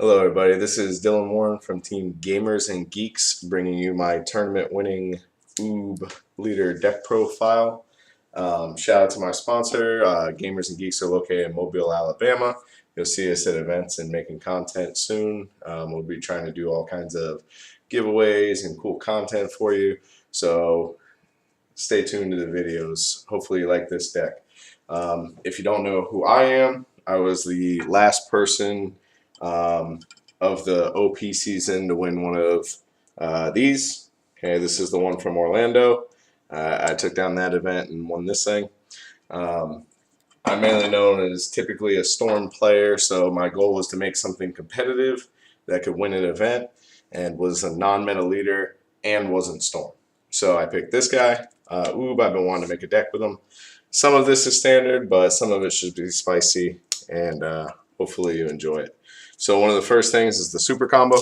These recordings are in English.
Hello everybody, this is Dillon Warren from Team Gamers and Geeks, bringing you my tournament-winning OOB leader deck profile. Shout out to my sponsor. Gamers and Geeks are located in Mobile, Alabama. You'll see us at events and making content soon. We'll be trying to do all kinds of giveaways and cool content for you, so stay tuned to the videos. Hopefully you like this deck. If you don't know who I am, I was the last person of the OP season to win one of these. Okay, this is the one from Orlando. I took down that event and won this thing. I'm mainly known as typically a Storm player, so my goal was to make something competitive that could win an event and was a non-meta leader and wasn't Storm. So I picked this guy. Oob, I've been wanting to make a deck with him. Some of this is standard, but some of it should be spicy, and hopefully you enjoy it. So one of the first things is the super combo.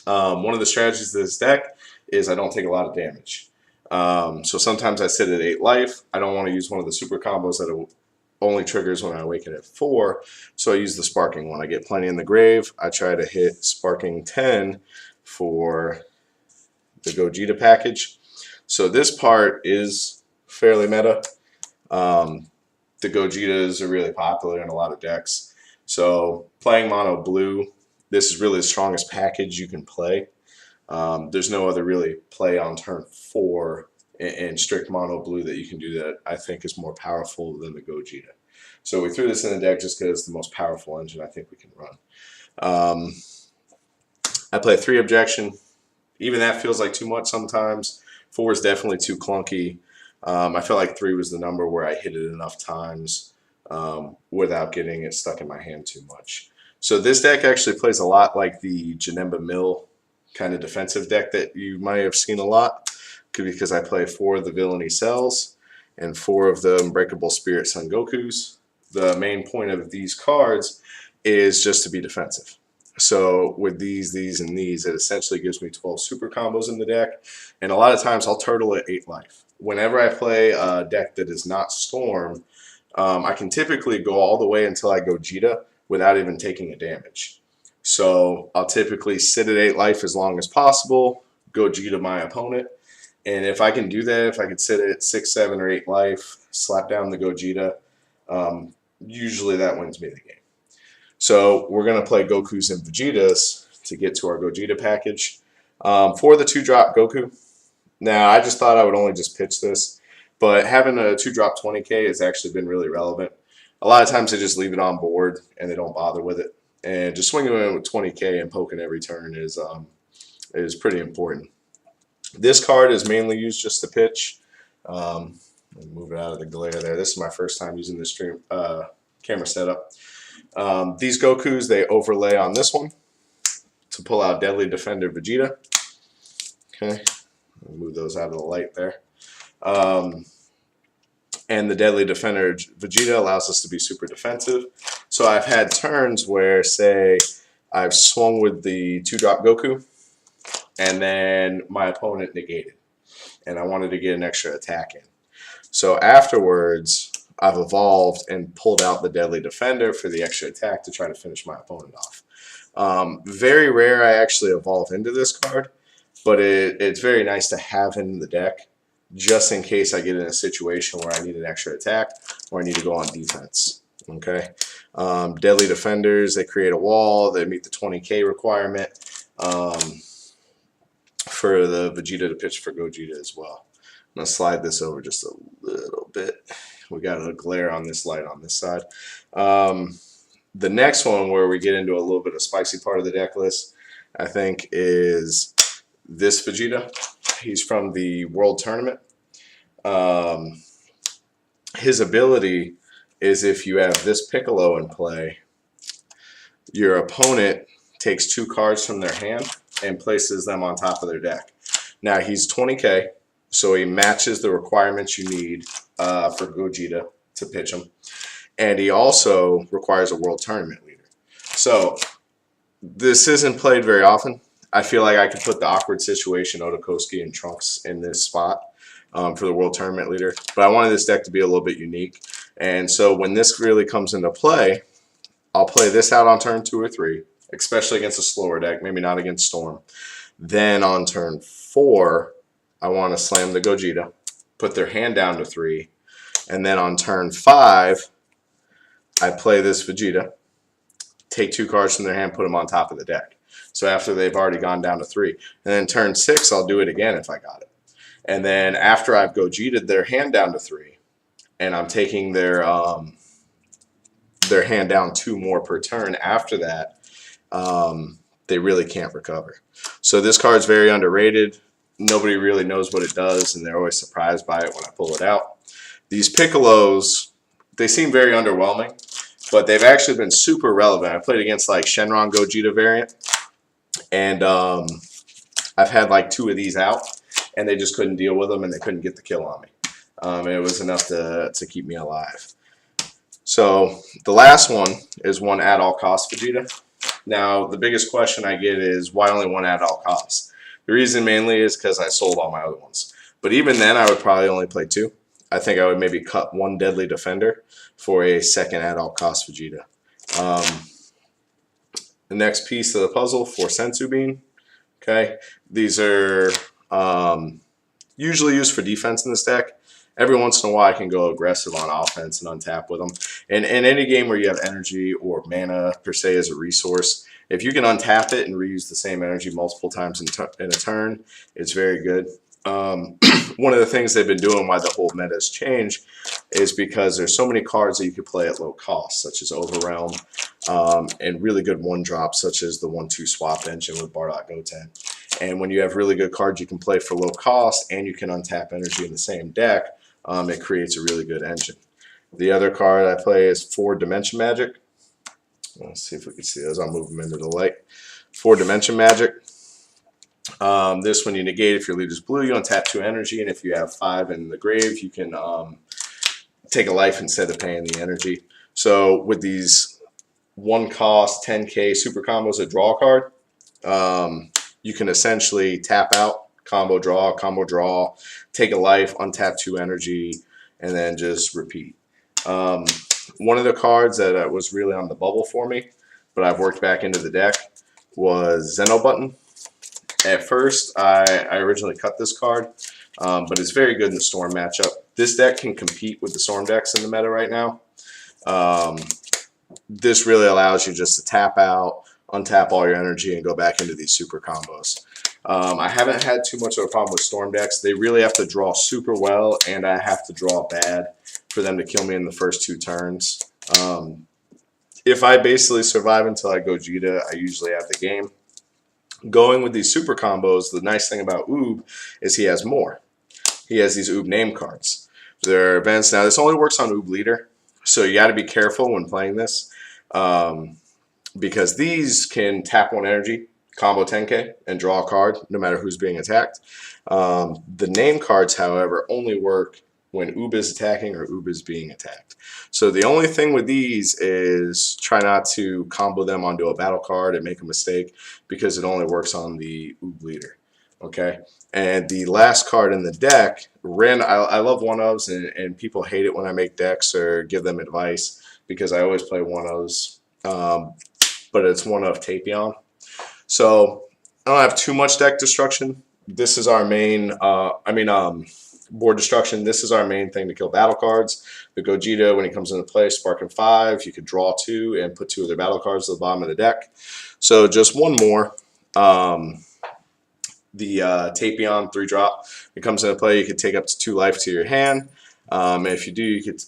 One of the strategies of this deck is I don't take a lot of damage. So sometimes I sit at 8 life. I don't want to use one of the super combos that only triggers when I awaken at 4. So I use the sparking one. I get plenty in the grave. I try to hit sparking 10 for the Gogeta package. So this part is fairly meta. The Gogetas are really popular in a lot of decks. So playing mono blue, this is really the strongest package you can play. There's no other really play on turn 4 in strict mono blue that you can do that I think is more powerful than the Gogeta. So we threw this in the deck just because it's the most powerful engine I think we can run. I play 3 objection. Even that feels like too much sometimes. 4 is definitely too clunky. I felt like 3 was the number where I hit it enough times without getting it stuck in my hand too much. So this deck actually plays a lot like the Janemba Mill kind of defensive deck that you might have seen a lot, because I play 4 of the Villainy Cells and 4 of the Unbreakable Spirit Son Gokus. The main point of these cards is just to be defensive. So with these, and these, it essentially gives me 12 super combos in the deck, and a lot of times I'll turtle at 8 life. Whenever I play a deck that is not Storm, I can typically go all the way until I go Gogeta without even taking a damage. So I'll typically sit at 8 life as long as possible, go Gogeta my opponent, and if I can do that, if I can sit at 6, 7, or 8 life, slap down the Gogeta, usually that wins me the game. So we're going to play Gokus and Vegetas to get to our Gogeta package. For the 2-drop Goku, now I just thought I would only just pitch this, but having a 2-drop 20k has actually been really relevant. A lot of times they just leave it on board and they don't bother with it. And just swinging in with 20k and poking every turn is pretty important. This card is mainly used just to pitch. Let me move it out of the glare there. This is my first time using this camera setup. These Gokus, they overlay on this one to pull out Deadly Defender Vegeta. Okay, move those out of the light there. And the Deadly Defender Vegeta allows us to be super defensive. So I've had turns where, say, I've swung with the 2-drop Goku, and then my opponent negated, and I wanted to get an extra attack in. So afterwards, I've evolved and pulled out the Deadly Defender for the extra attack to try to finish my opponent off. Very rare I actually evolve into this card, but it's very nice to have in the deck just in case I get in a situation where I need an extra attack or I need to go on defense. Okay, Deadly Defenders, they create a wall, they meet the 20k requirement for the Vegeta to pitch for Gogeta as well. I'm going to slide this over just a little bit. We got a glare on this light on this side. The next one where we get into a little bit of spicy part of the deck list, I think, is this Vegeta. He's from the World Tournament. His ability is if you have this Piccolo in play, your opponent takes 2 cards from their hand and places them on top of their deck. Now he's 20k, so he matches the requirements you need for Gogeta to pitch him. And he also requires a World Tournament leader. So this isn't played very often. I feel like I could put the awkward situation Otokoski and Trunks in this spot for the World Tournament leader. But I wanted this deck to be a little bit unique. And so when this really comes into play, I'll play this out on turn 2 or 3. especially against a slower deck, maybe not against Storm. Then on turn 4, I want to slam the Gogeta, put their hand down to 3, and then on turn 5, I play this Vegeta, take 2 cards from their hand, put them on top of the deck. So after they've already gone down to 3. And then turn 6, I'll do it again if I got it. And then after I've Gogeta'd their hand down to 3, and I'm taking their hand down 2 more per turn after that, they really can't recover. So this card's very underrated. Nobody really knows what it does, and they're always surprised by it when I pull it out. These Piccolos, they seem very underwhelming, but they've actually been super relevant. I played against like Shenron Gogeta variant, and I've had like 2 of these out, and they just couldn't deal with them, and they couldn't get the kill on me. And it was enough to keep me alive. So the last one is one at all costs Vegeta. Now, the biggest question I get is, why only one at all costs? The reason mainly is because I sold all my other ones. But even then, I would probably only play 2. I think I would maybe cut 1 Deadly Defender for a second at all costs Vegeta. The next piece of the puzzle for Senzu Bean. Okay, these are usually used for defense in this deck. Every once in a while, I can go aggressive on offense and untap with them. And in any game where you have energy or mana, per se, as a resource, if you can untap it and reuse the same energy multiple times in a turn, it's very good. One of the things they've been doing, why the whole meta has changed, is because there's so many cards that you could play at low cost, such as Overwhelm, and really good one-drops, such as the 1-2 swap engine with Bardock Goten. And when you have really good cards you can play for low cost and you can untap energy in the same deck, it creates a really good engine. The other card I play is 4 Dimension Magic. Let's see if we can see those. I'll move them into the light. 4 Dimension Magic. This one you negate if your leader's blue, you untap 2 energy, and if you have 5 in the grave, you can take a life instead of paying the energy. So with these 1 cost 10k super combos that draw a card, you can essentially tap out, combo draw, take a life, untap 2 energy, and then just repeat. One of the cards that was really on the bubble for me, but I've worked back into the deck, was Zeno Button. At first, I originally cut this card, but it's very good in the Storm matchup. This deck can compete with the Storm decks in the meta right now. This really allows you just to tap out, untap all your energy, and go back into these super combos. I haven't had too much of a problem with Storm decks. They really have to draw super well, and I have to draw bad for them to kill me in the first 2 turns. If I basically survive until I Gogeta, I usually have the game. Going with these super combos, the nice thing about Oob is he has more. He has these Oob name cards. There are events. Now, this only works on Oob Leader, so you got to be careful when playing this, because these can tap 1 energy, combo 10k, and draw a card no matter who's being attacked. The name cards, however, only work when Oob is attacking or Oob is being attacked. So the only thing with these is try not to combo them onto a battle card and make a mistake, because it only works on the Oob Leader. Okay, and the last card in the deck, I love 1-ofs, and people hate it when I make decks or give them advice, because I always play 1-ofs, but it's 1-of Tapion. So I don't have too much deck destruction. This is our main, board destruction. This is our main thing to kill battle cards. The Gogeta, when he comes into play, sparking 5, you could draw 2 and put 2 of their battle cards to the bottom of the deck. So just one more. The Tapion 3-drop. It comes into play, you could take up to 2 life to your hand. And if you do, you could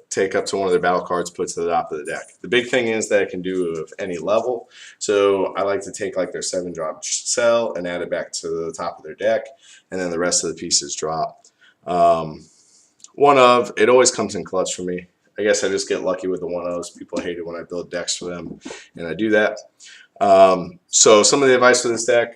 take up to 1 of their battle cards, put to the top of the deck. The big thing is that it can do of any level. So I like to take like their 7-drop cell and add it back to the top of their deck, and then the rest of the pieces drop. 1-of, it always comes in clutch for me. I guess I just get lucky with the 1-ofs. People hate it when I build decks for them, and I do that. So some of the advice for this deck,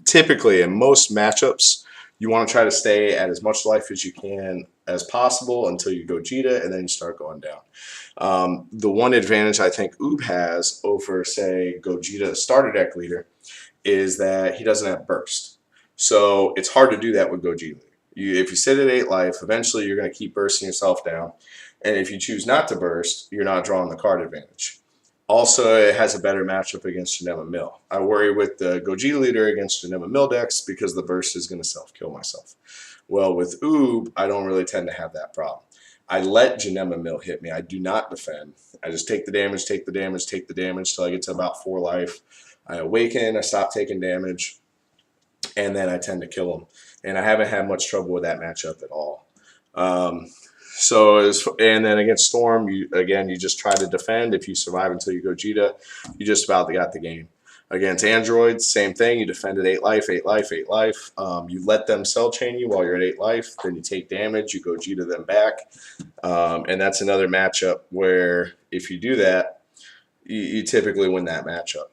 typically in most matchups, you want to try to stay at as much life as you can as possible until you Gogeta, and then you start going down. The one advantage I think Oob has over, say, Gogeta starter deck leader is that he doesn't have burst. So it's hard to do that with Gogeta. If you sit at 8 life, eventually you're going to keep bursting yourself down. And if you choose not to burst, you're not drawing the card advantage. Also, it has a better matchup against Geneva Mill. I worry with the GnG leader against Geneva Mill decks because the burst is going to self-kill myself. Well, with Oob, I don't really tend to have that problem. I let Geneva Mill hit me. I do not defend. I just take the damage, take the damage, take the damage till I get to about 4 life. I awaken, I stop taking damage, and then I tend to kill him. And I haven't had much trouble with that matchup at all. And then against Storm, you just try to defend. If you survive until you go Jita, you just about got the game. Against androids, same thing. You defend at 8 life, 8 life, 8 life. You let them cell chain you while you're at 8 life. Then you take damage. You go Jita them back. And that's another matchup where if you do that, you typically win that matchup.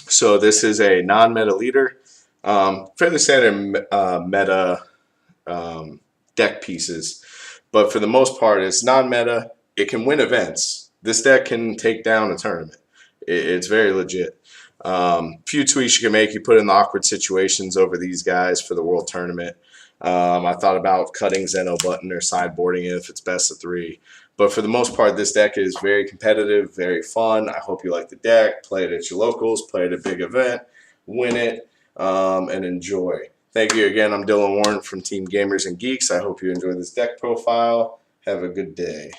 So this is a non-meta leader. Fairly standard meta deck pieces. But for the most part, it's non-meta. It can win events. This deck can take down a tournament. It's very legit. Few tweaks you can make. You put in the awkward situations over these guys for the World Tournament. I thought about cutting Zeno button or sideboarding it if it's best of 3. But for the most part, this deck is very competitive, very fun. I hope you like the deck. Play it at your locals. Play it at a big event. Win it and enjoy. Thank you again. I'm Dillon Warren from Team Gamers and Geeks. I hope you enjoyed this deck profile. Have a good day.